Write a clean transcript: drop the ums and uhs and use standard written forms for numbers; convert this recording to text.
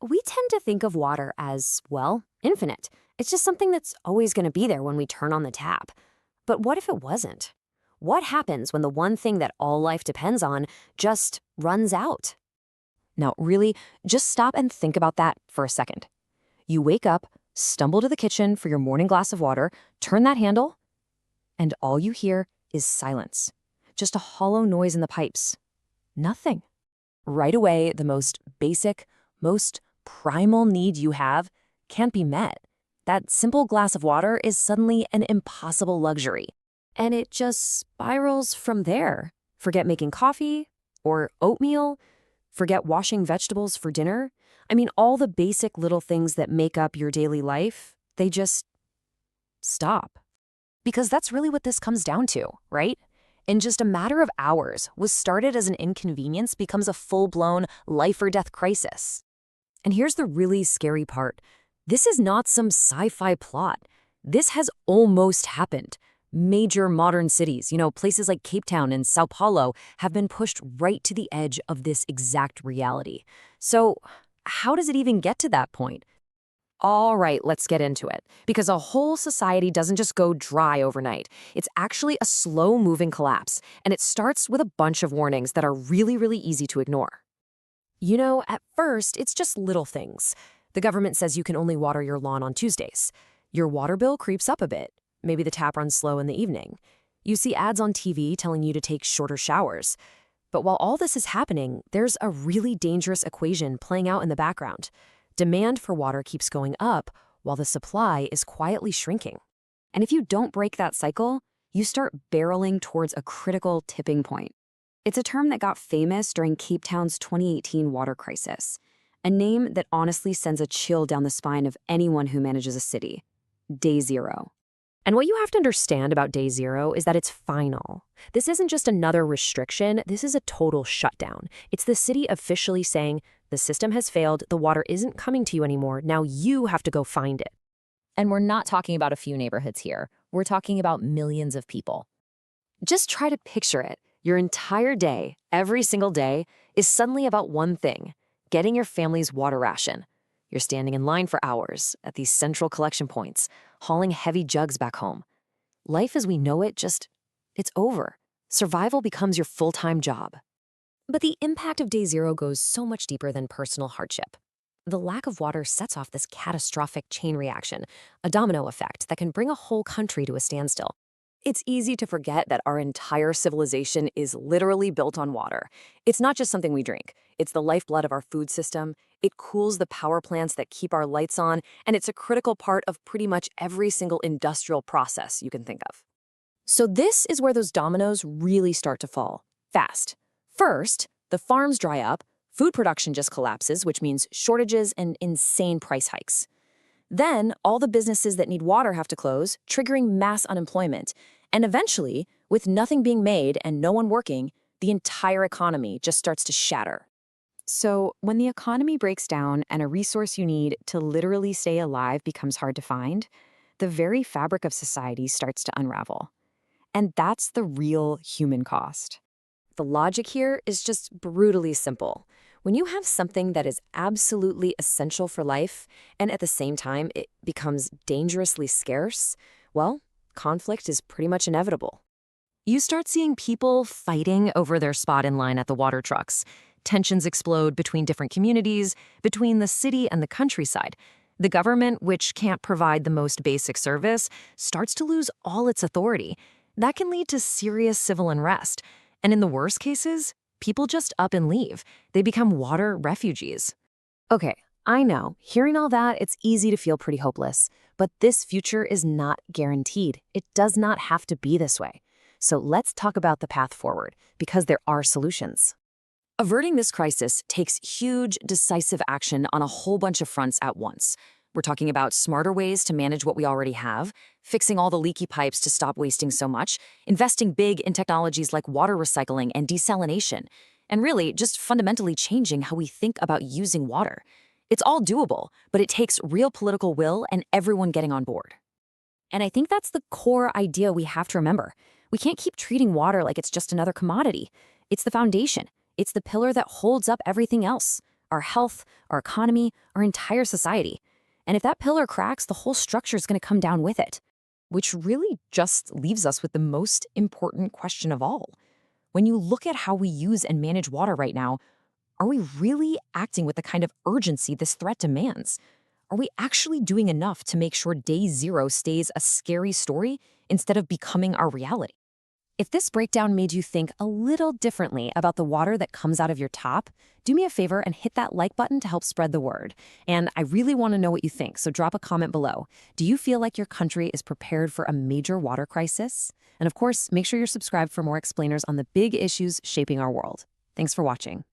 We tend to think of water as, well, infinite. It's just something that's always going to be there when we turn on the tap. But what if it wasn't? What happens when the one thing that all life depends on just runs out? Now, really, just stop and think about that for a second. You wake up, stumble to the kitchen for your morning glass of water, turn that handle, and all you hear is silence. Just a hollow noise in the pipes. Nothing. Right away, the most basic, most primal need you have can't be met. That simple glass of water is suddenly an impossible luxury. And it just spirals from there. Forget making coffee or oatmeal. Forget washing vegetables for dinner. I mean, all the basic little things that make up your daily life, they just stop. Because that's really what this comes down to, right? In just a matter of hours, what started as an inconvenience becomes a full-blown life-or-death crisis. And here's the really scary part. This is not some sci-fi plot. This has almost happened. Major modern cities, places like Cape Town and Sao Paulo, have been pushed right to the edge of this exact reality. So, how does it even get to that point? All right, let's get into it. Because a whole society doesn't just go dry overnight. It's actually a slow-moving collapse, and it starts with a bunch of warnings that are really, really easy to ignore. At first, it's just little things. The government says you can only water your lawn on Tuesdays. Your water bill creeps up a bit. Maybe the tap runs slow in the evening. You see ads on TV telling you to take shorter showers. But while all this is happening, there's a really dangerous equation playing out in the background. Demand for water keeps going up while the supply is quietly shrinking. And if you don't break that cycle, you start barreling towards a critical tipping point. It's a term that got famous during Cape Town's 2018 water crisis, a name that honestly sends a chill down the spine of anyone who manages a city. Day Zero. And what you have to understand about Day Zero is that it's final. This isn't just another restriction, this is a total shutdown. It's the city officially saying, the system has failed, the water isn't coming to you anymore, now you have to go find it. And we're not talking about a few neighborhoods here. We're talking about millions of people. Just try to picture it. Your entire day, every single day, is suddenly about one thing: getting your family's water ration. You're standing in line for hours at these central collection points, hauling heavy jugs back home. Life as we know it it's over. Survival becomes your full-time job. But the impact of Day Zero goes so much deeper than personal hardship. The lack of water sets off this catastrophic chain reaction, a domino effect that can bring a whole country to a standstill. It's easy to forget that our entire civilization is literally built on water. It's not just something we drink. It's the lifeblood of our food system. It cools the power plants that keep our lights on, and it's a critical part of pretty much every single industrial process you can think of. So this is where those dominoes really start to fall, fast. First, the farms dry up, food production just collapses, which means shortages and insane price hikes. Then, all the businesses that need water have to close, triggering mass unemployment. And eventually, with nothing being made and no one working, the entire economy just starts to shatter. So, when the economy breaks down and a resource you need to literally stay alive becomes hard to find, the very fabric of society starts to unravel. And that's the real human cost. The logic here is just brutally simple. When you have something that is absolutely essential for life, and at the same time it becomes dangerously scarce, well, conflict is pretty much inevitable. You start seeing people fighting over their spot in line at the water trucks. Tensions explode between different communities, between the city and the countryside. The government, which can't provide the most basic service, starts to lose all its authority. That can lead to serious civil unrest. And in the worst cases, people just up and leave. They become water refugees. Okay, I know, hearing all that, it's easy to feel pretty hopeless. But this future is not guaranteed. It does not have to be this way. So let's talk about the path forward, because there are solutions. Averting this crisis takes huge, decisive action on a whole bunch of fronts at once. We're talking about smarter ways to manage what we already have, fixing all the leaky pipes to stop wasting so much, investing big in technologies like water recycling and desalination, and really just fundamentally changing how we think about using water. It's all doable, but it takes real political will and everyone getting on board. And I think that's the core idea we have to remember. We can't keep treating water like it's just another commodity. It's the foundation. It's the pillar that holds up everything else. our health, our economy, our entire society. And if that pillar cracks, the whole structure is going to come down with it. Which really just leaves us with the most important question of all. When you look at how we use and manage water right now, are we really acting with the kind of urgency this threat demands? Are we actually doing enough to make sure day zero stays a scary story instead of becoming our reality? If this breakdown made you think a little differently about the water that comes out of your tap, do me a favor and hit that like button to help spread the word. And I really want to know what you think, so drop a comment below. Do you feel like your country is prepared for a major water crisis? And of course, make sure you're subscribed for more explainers on the big issues shaping our world. Thanks for watching.